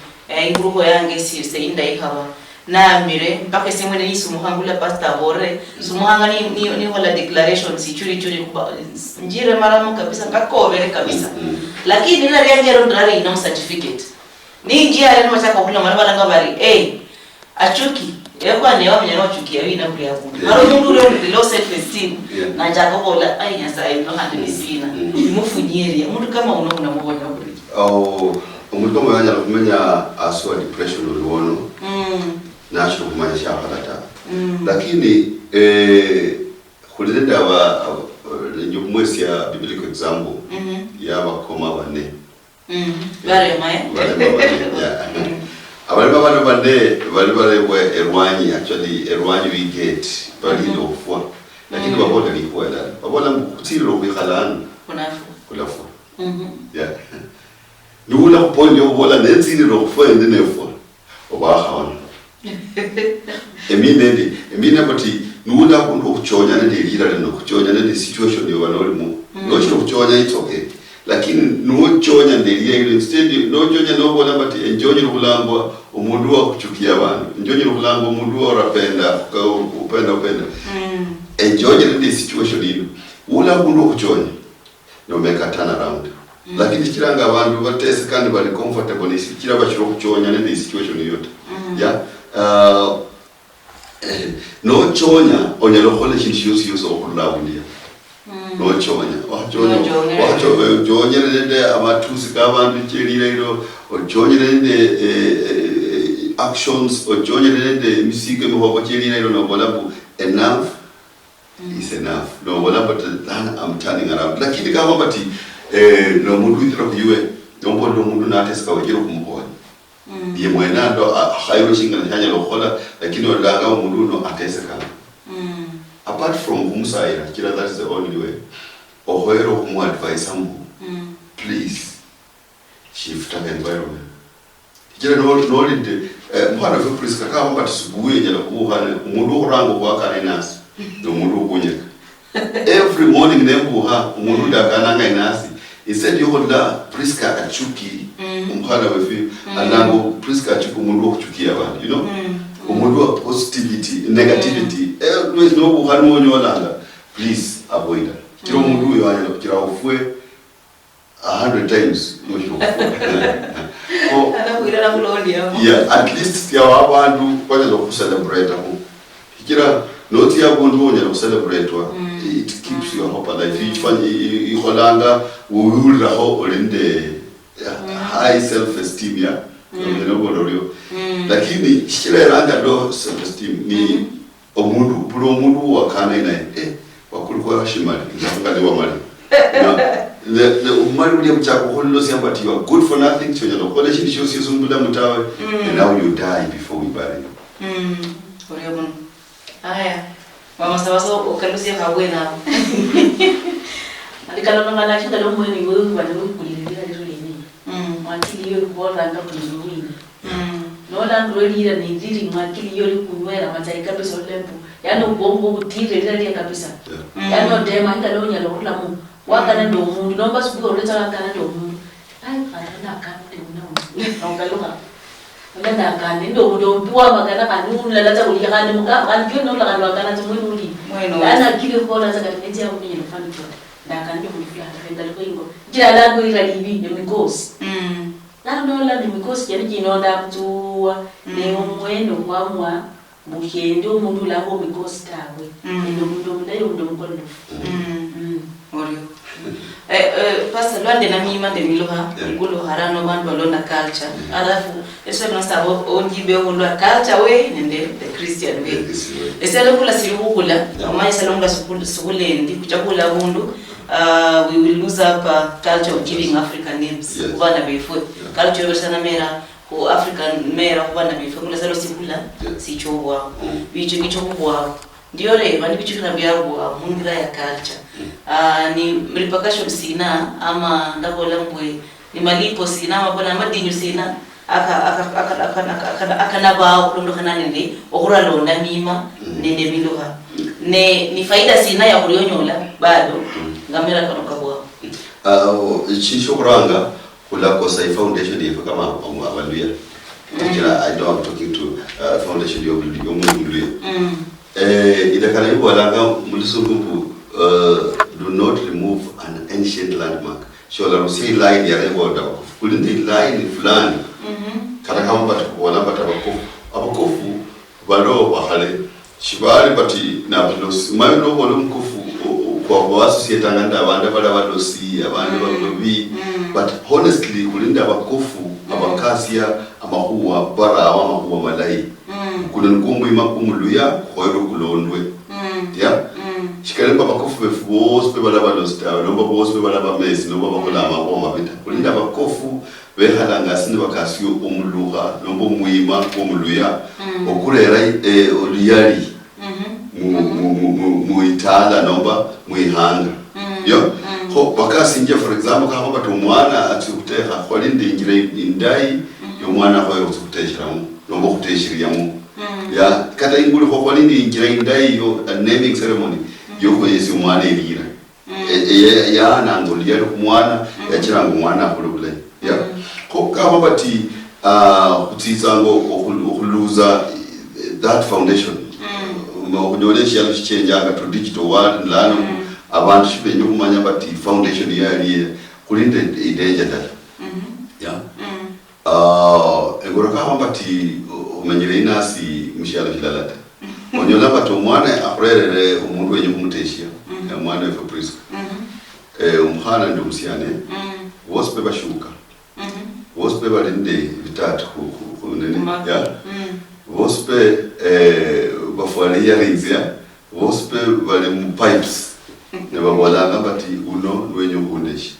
inguruho yange si se inda ihawa na mire mpaka semwe ni sumuhangula pasta bore sumuhanga ni hola declaration si churi njire maramu kabisa ngakobere kabisa lakini na riangero ndari ina certificate ni njia ile machaka kula mara balanga bari achuki yakwa ne wamenya no chuki yawi na kuli yaku mara mundu ule ndi low self esteem na njaka kola nyasa ino hande bisina imufunyeri mundu kama unaona mubonye kuli umuntu kama yanya kumenya aswa depression uliwono nasho kumanya shapata lakini kulenda wa nyumwesi ya biblical example ya bakoma bane bare mae abali babano bane bali we erwanyi actually erwanyi we get bali ofwa lakini babola ni kwela babola kutiro kwikhalana kulafu yeah nula kupondi obola nenzini lokufwa ndinefwa obahawana emine bati nula kundu kuchonya nende lira lino kuchonya nende situation yo banolimu no chiro kuchonya it's okay lakini nochonya ndelia ile instead nochonya no bona but enjoy rulango umundu wa kuchukia abantu enjoy rulango umundu wa rapenda upenda enjoy the situation ile ula mundu kuchonya no make a turn around lakini kiranga abantu batese kandi bali comfortable ni kira bashiro kuchonya ne situation yote ya no chonya onyalo khole shinshi yoso okulawulia no chonya onyerende amatusi kabantu cherirairo onyerende actions onyerende misike muhobo cherirairo no bolabu enough is enough no bolabu I'm turning around lakini kama bati no mundu itira kuyiwe nombo no mundu nateska wajiro kumponya ye mwena ndo khayiro shinga nyanya lokhola lakini olanga mundu no ateseka apart from kumsaira kila that is the only way ohoero kumu advise amu please shift an environment kila no linde mwana fe priska kama bati subuye nyala kuhana mundu orango kwa karinasi no mundu kunyeka every morning nembuha mundu dakana ngainasi instead yohola priska achuki umkhana wefi anango priska achuki mundu okuchukia abantu you know umundu wa positivity negativity always no bukhani wonyolanga please avoid it kiro mundu yoyanya kira ufwe 100 times oh ana kuira kulondia yeah at least ya abantu kwaje ku celebrate ko kira not ya bundu wonya ku celebrate wa it keeps your hope alive ifanye iholanga uhulira ho olende high self esteem ya lakini shireranga do self esteem ni omundu wakana ina wakulikuwa shimali ngakali wa mali the umali uli mchako hollo siamba you are good for nothing chonya lokole shini shosi sumbula mutawe and now you die before we bury you oriyo aya mama sabaso okalusia kagwena alikalo ngana chinda lo mweni ngo bana kulilira lironi mwakili yo kubona anga kuzuwini nola ndolira nindiri mwakili yo kunywera matai kabisa olembu yani ubongo butire lira kabisa yani odema ngalo nyalo kulamu wakana ndo mundu nomba subuka uleta wakana ndo mundu ai kana kandi unawo ngaloka ngana kandi ndo mundu mpuwa magana kanuni lalata kulia kandi muka kandi no la kandi wakana tumwini ana kile kola za katikati ya mwenye mfano ndakanje kulifia hafenda liko jira langu ila livi ni mikosi la ni mikosi yani jinonda mtuwa ne mwendo kwamwa bushendo mundu lango mikosi tawe ndo mundu ndayo ndo mkondo orio pasa lwande na mima de miloha ngulo harano bantu alona culture alafu eso no sabo onjibe onlo culture way nende the Christian way eselo kula silukula amanye salonga sukule ndi kuchakula bundu we will lose up culture of giving African names kubana before culture yosana mera ku African mera kubana before kula salo sikula sichobwa bicho kichobwa ndio le bani bicho kinabyarwa mungira ya culture ni repercussion sina ama ndabola mbwe ni malipo sina mabona madinyu sina aka ba kulondo kanane ndi okura londa mima nende miluha ne ni faida sina ya kulionyola bado ngamera kano kabwa chisho kuranga kula kosa foundation yefu kama abaluya I know I'm talking to foundation yo mundu ida kana yuko alanga mulisungumbu do not remove an ancient landmark shola rusi line ya reborda kulinde line fulani kana kama batakuona abakofu balo bahale shibali bati na bilos mayino bolo mkofu kwa associate nganda abanda bala balosi abanda babi but honestly kulinda abakofu abakasia amahuwa bara amahuwa malai kulunkumbu imakumuluya khoyro kulondwe ya shikale babakofu befos bebala balosi tawo nomba bos bebala bamesi nomba bakola amahoma bita kulinda abakofu behalanga sinde bakasiyo omuluha nomba muima omuluya okurera oliyali muitala nomba muihanga yo ho bakasinje for example kama batumwana atikuteha kwalinde ingire indai yo mwana hoyo kuteshiramu nomba kuteshiriyamu ya kata inguli ho kwalinde ingire indai yo naming ceremony yo ko yesi mwana elira ya nangoli yalo kumwana yachiranga umwana akule yeah ko kama bati kutizango okuluza that foundation kunyonesha yaluchenjanga to digital world lano abantu shibenye kumanya bati foundation yali kulinde ideja dala yeah egora kama bati umenyere inasi mshalo kilalata onyola bati umwana akurere umuntu wenye kumuteshia umwana wefe Priska umhana ndo musiane wospe bashuka wospe balinde bitatu ku nene ya wospe bafualia rinzia wospe bale mu pipes ne babolanga bati uno wenye kundeshi.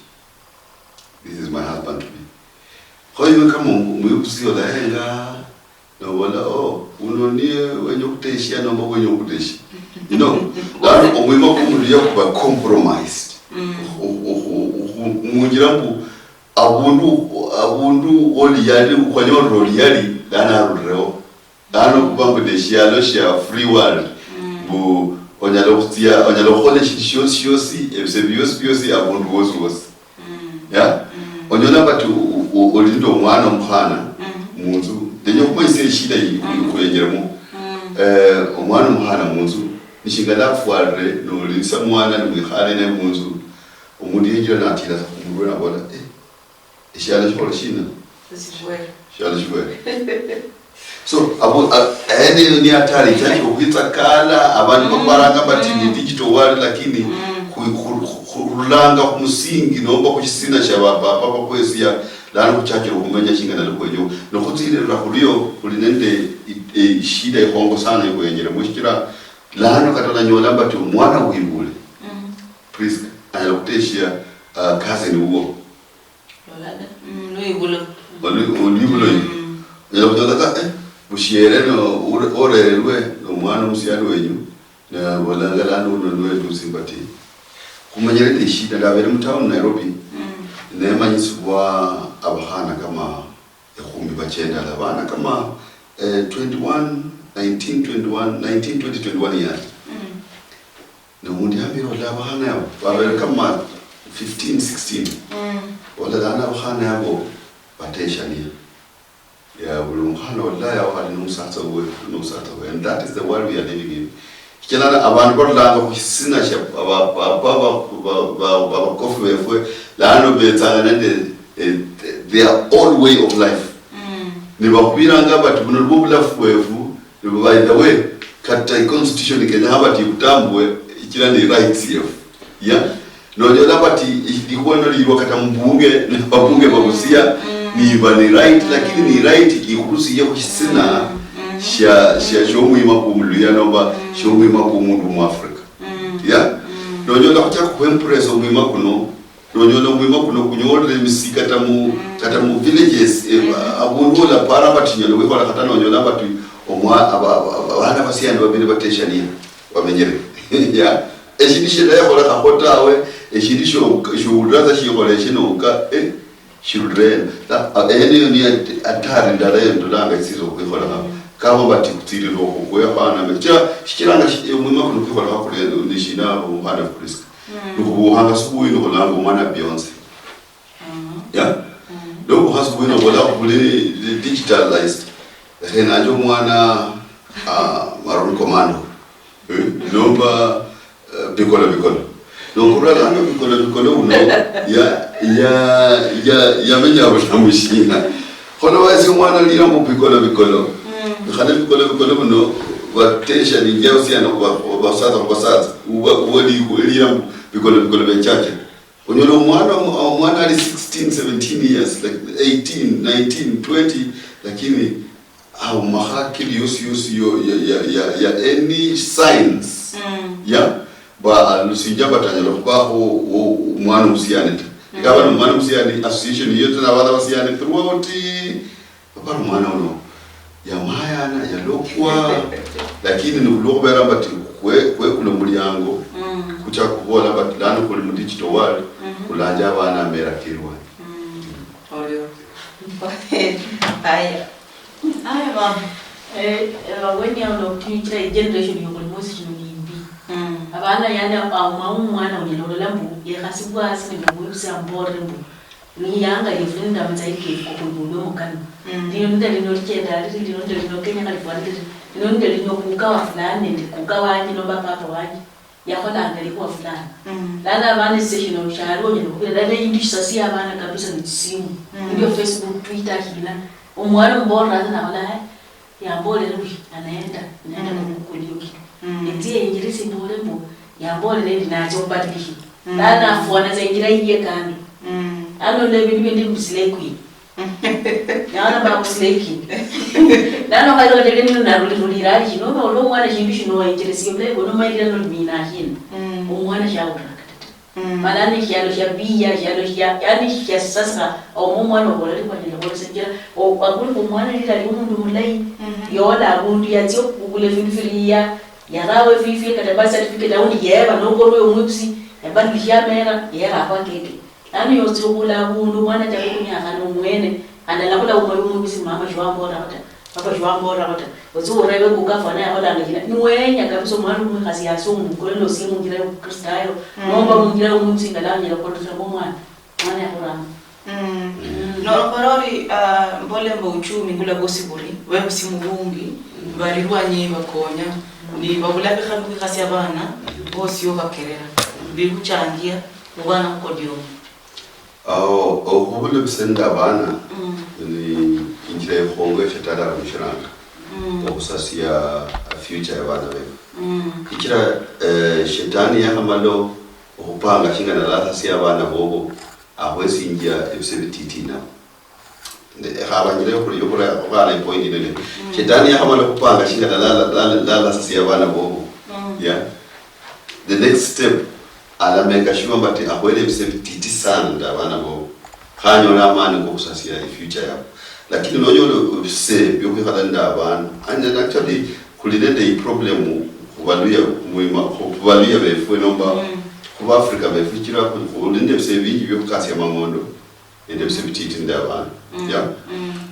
This is my husband to be. Khoyo kama muyusio la henga no wala uno ni wenye kuteshia no mbo wenye kuteshi. You know, that omwima kumulia kuba compromised. Munjirambu abundu oli yali ukwanyoro yali dana rureo dano kubangu de shialo shia free world bu onyalo khole shosi ebsebiyosi abundu wosi ya onyona batu olindo mwana mkhana munzu denyo kwese shida yi kuyengeramo omwana mkhana munzu nishingala fuare no linsa mwana ni khale ne munzu umuntu yinjira nathira umurwe nabona ishalo sholo shina shalo shwe so abo ene ni atari cyane kukwitsakala abantu babaranga bati ni digital world lakini kurulanga kumusingi nomba kuchisina cha baba kwesi ya lana kuchakira kumenya shingana lokwenyo no kutsirira kuriyo kulinende shida ihongo sana ikwenyera mushikira lana katona nyola bati mwana wibule Priska ayakuteshia kazi ni uwo Luibulo yalokutaka bushiere no orelwe no mwana musiano wenyu na bolangala no no sympathy kumanyere ni shida ngabere mu town Nairobi nemanyiswa abahana kama ekhumi bachenda labana kama 19 20 years no mundi habiro labana babere kama 15 16 wala dana abahana yabo bateshania ya bulumkhana wallahi awali nomsatsa we and that is the world we are living in kilana abantu badlanga kusina sha baba kofu befwe lano betsanga nende their own way of life ni bakubiranga bati buno bubulafu wefu by the way kata constitution Kenya habati kutambwe ikira ni rights yefu ya no jola bati ikikuwa lirwa kata mbunge na babunge babusia ni bani right lakini ni right ikikurusi yako kisina sha shomwima kumluya nomba shomwima kumundu mu Africa ya no jola kucha kuempress omwima kuno no jola omwima kuno kunyole misika kata mu villages abundu la para batinyolo we kola kata no jola batu omwa abana basiyani babiri bateshania bamenyere ya eshidishe ya kola kapotawe eshidisho shuraza shikole shinoka children ene ni atari ndala ndolanga isizo kwikhola kama bati kutirira okugwe bana mecha shikiranga mwima kuno kwikhola hakule nishina umhana Priska nukubuhanga subuyi nokulanga umwana Beyonce ya lokho hasubuyi nokola kule digitalized rena nje mwana Maroon Commando nomba bikola nokurala bikola uno ya menya bushamushina khono wase mwana lira mu bikola khane bikola uno watesha ni jausiana kwa basaza uwali lira bikola bechache onyolo mwana ali 16 17 years like 18 19 20 lakini au mahakili yosi ya any signs ya ba lusijaba tanyalo baho mwana musiane ngaba no mwana musiane association yote na wala musiane throughout baba mwana uno ya mayana ya lokwa lakini ni ulobera bati kwe kuno mulyango kucha kubola bati lano kuli mu digital world kulanja bana mera kirwa olio aya mama when you are not teaching generation you will most abana yana mwana unyelolola mbu yakasibwasi ngemuyusa mborembu ni yanga yefunda mzaiki kukubulo mukano ndio ndio likenda ndio ndio Kenya kalifanya ndio ndio kukawa fulani ndikukawa anyi no baba wanyi yakola ngalikuwa fulani lana abane session usharo nyo kubera ndi sasi abana kabisa ni simu ndio Facebook Twitter kila umwana mbona na wala yambole ruhi anaenda kukulioki ndiye injilisi mbole mbo yambole ndi nacho badilishi lana afuana za injira iye kando ano le bindi msileki yana ba msileki lana kailo tele ni na ruli rali no lo mwana shindu shino injilisi mle no mai no mina hin umwana shaura malani kyalo shabiya kyalo kya yani kya sasa au mwana wala kwa nini kwa senjera au akuli kwa mwana lila limundu mulai yola bundu yatio kule finfiria yarawe fifi kata ba certificate aundi yeba no korwe umwipsi ebandi kyamera yera kwa keke yani yotso kula bundu mwana takunya kana umwene andala kula umwipsi mama jwambo rakata papa jwambo rakata ozo rebe kukafa na yola ngina niwenya kabisa mwana umwikazi yasomu kolelo simu ngira kristayo nomba mungira umwipsi ngalanya kwa mwana mwana yakora no parori mbole mbo uchumi ngula gosiburi we msimurungi barirwa nyi bakonya ni babula bikhabu kasi abana bose yo bakerera biguchangia ubana ko dio okubule bisenda abana ni injira yongo efetala kumshiranga okusasia future yabana be ikira shetani yakamalo okupanga kingana latha si abana bobo ahwezi ingia ebisebititi na habanyire yokura okala point ile shetani yakamalo kupanga kingana la sasi abana bobo yeah the next step ala make sure mbati ahwele ebisebititi sana ndabana bobo khanyo namani ngokusasia future yabo lakini nonyolo se byokhala ndabana and actually kulinde problem kubaluya muima kubaluya befwe nomba kuba Africa befikira kulinde bisebingi byokukasi amangondo ende bisebititi ndabana yeah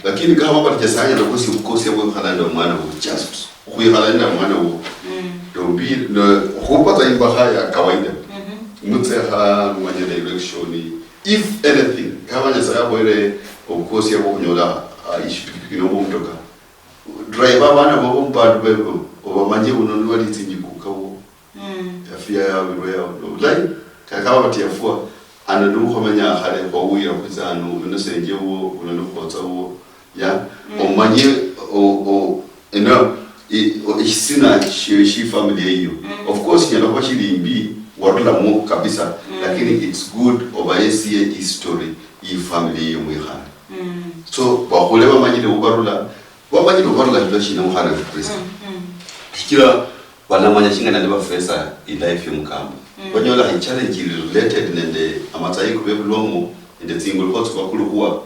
lakini kama balijasanya nokusi ukosi yabo khala mwana wo just kuyikhala mwana wo dobi no kupata imbahaya kawaida mutseha mwanyele election if anything kama nyasabo ile ukosi yabo kunyola ishipiki no mtoka driver bana bobo mpadu bebo obamanje unonwa litsinjikuka wo afia ya wiwa like kakawa batiafua anadu khomenya khale kwa uya kuzanu unosenje wo unokhotsa wo ya omanye eno isina shi family hiyo of course nyala kwa shilimbi watula mu kabisa lakini it's good obayesie history i family hiyo mwikhana so bakhole bamanyile ubarula ndio shina mukhana Kristo kikira banamanya kingana ne bafesa i life yomkamba banyola i challenge related nende amatsayi kubebulongo ende single courts bakulukuwa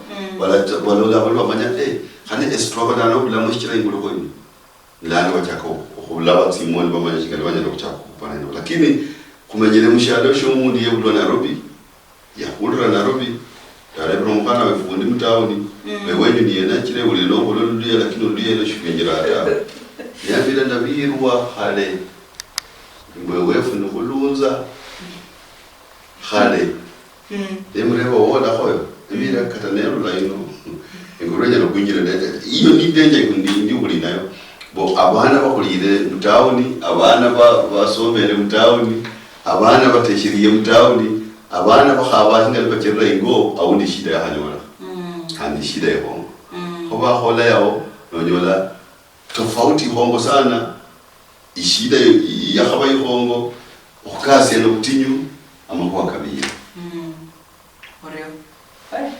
balola bamanya khane extravagant obula mushikira ingulo ko lana wachako khulaba tsimoni bamanya kingana banyala kuchako kupana lakini kumenyele mushalo shomundi yebulo Nairobi ya ulra Nairobi tare bromkana wefundi mtaoni wewenyu ni yena kire uli longo loluya lakini uluya lo shipengera ya yabira ndabirwa hale wewefu nukulunza hale demreba woda hoyo ebira katanero la ino ingorenya no kunjira ndende iyo ni denje ndi uli nayo bo abana bakulire mtaoni abana basomere mtaoni abana bateshiriye mtaoni abana bakhaba hinga bakirra ingo awundi shida ya hanyora kandi shida yao hoba hola yao nonyola tofauti hongo sana ishida ya khaba yihongo ukasi no kutinyu amakuwa kabiri oreo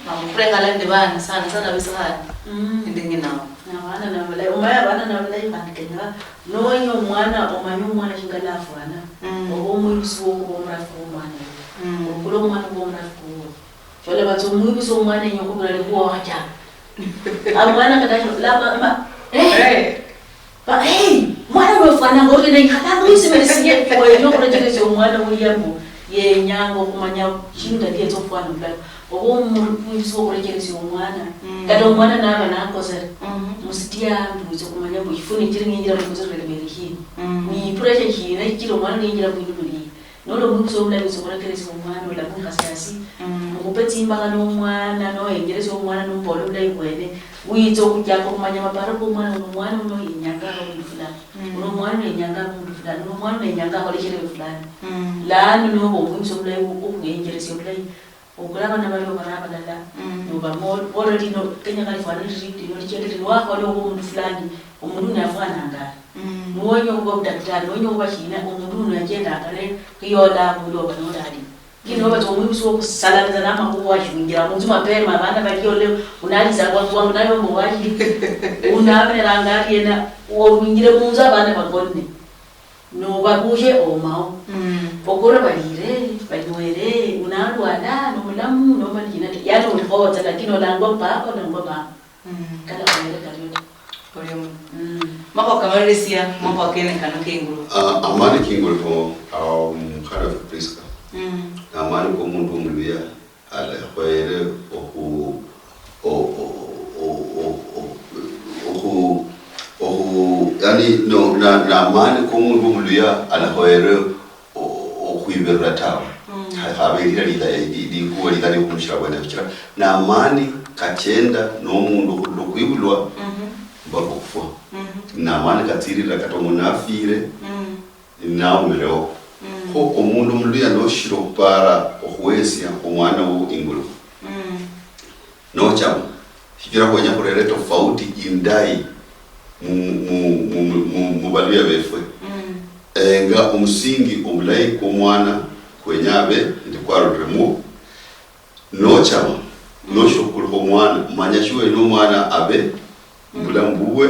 mamuprenga lende bana sana bisana ndingi nawo bana na wala umaya bana na wala ikandikenya nonyo mwana omanyo mwana shingala afana obomwiso obomrafu mwana kulo mwana bomrafu jole batso mwiso mwana nyoko bula le kuwa wacha amwana kadacho la ba mwana wefana ngori ne khata mwisi merisiye kwa nyoko rejele mwana wiyambo ye nyango kumanya shinda dia tsofana bula obomwiso orejele mwana kado mwana na bana kosere musitia mbuzo kumanya bo ifuni tiringira mbuzo le meriki ni pressure ki na kilo mwana ngira buli nolo mwiso mula bisokolekereza omwana ola mukasasi mukupetimba kana omwana no engereza omwana nombolo mula ibwene uyizo kujako kumanya maparo ko omwana uno yenyanga ko fulani uno mwana yenyanga ko fulani uno mwana yenyanga ko lekere fulani lanu no bo mwiso mula ukungengereza mula okulaba nabalo baraba dala noba already no kenya kali fana ridi no chete no wako lo umuntu fulani umuntu nafana ngala nuonyo ngo daktari nuonyo bashina umuntu unagenda akale kiyola bulo banodadi kino bazo mwiso kusalaza nama kuwa shingira munzu mapema bana bakiyole unaliza kwa nayo mwaji unabera ngari yena uwingire munzu abana bagonne no baguje omao pokora balire banywere unalwala no mulamu no malina yato ulihota lakini olangwa baba olangwa baba kala kwere kalio Orium. Mako kamarisia mako akene kanu kinguru. Amani kinguru ko kind of priska. Amani ko mundu mluya ala kwere yani no na amani ko mundu mluya ala kwere okuiberata. Habelira di kuwa lidali kumshira bwana fikira. Na amani kachenda no mundu kuibulwa bakufwa na mani katirira katomo nafire na umero ko omundu muluya no shiro para okwesi omwana wo ingulu no chama fikira ko nya kurere tofauti indai mu baluya befwe nga umusingi omulai ko mwana kwenyabe ndikwaro remu no chama no shokuru ko mwana manyashuwe no mwana abe mbulambuwe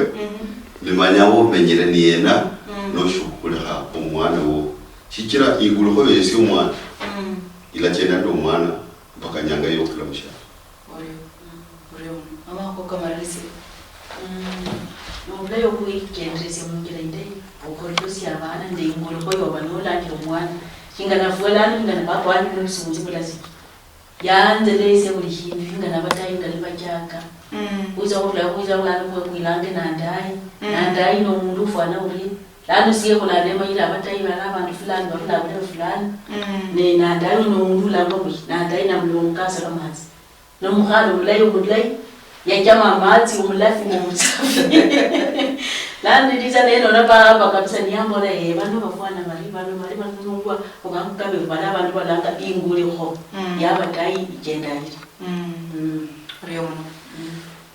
limanyawo menyere niyena no shukulaha omwana wo shikira ingulu ko yesi omwana ila chena ndo mwana mpaka nyanga yo kula musha Orium ama ko kamarisi no yo kuikenreze mungira inde okolisi abana ndi ingulu ko yo banola ndi omwana kingana fuelani ngana papa wani no sunzi bulasi yanzelese buli kintu ngana batayi ngale bajaka uza ngalo kwilange nandai no mundu ufana uri lano siye kula lema ila batayi bana abantu fulani bafuna abantu fulani ne nandai no mundu labo bi nandai na mlomkasa kamazi no muhalo mulai ya jama mati umlafi mu mutsafi lano ndiza neno na baba kabisa niyambola bano bafana bali nungwa ukamkabe bana abantu balanga ingule ho yabatayi igenda iri Orium.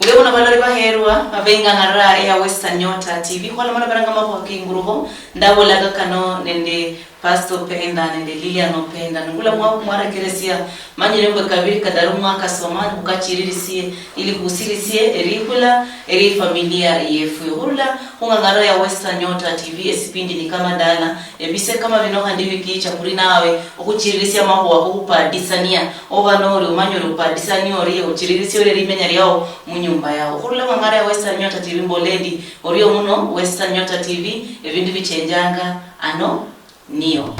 Ugebona balari baherwa abenga ngara ya Western Nyota TV kwa lamana baranga mako kinguruho ndabola kano nende Pastor Penda nende Lilian Penda ngula mwara keresia manyirembe kabiri kadaru mwaka somani ukachiririsie ili kusirisie erikula eri familia yefu hurula hunga ngara ya Western Nyota TV esipindi ni kama dala ebise kama binoha ndibi kicha kuri nawe okuchiririsia maho okupa disania obanori umanyoro pa disania ori ochiririsio rimenya ryao munyumba yao hurula ngara ya Western Nyota TV mbolendi orio muno Western Nyota TV ebindu bichenjanga ano Neo.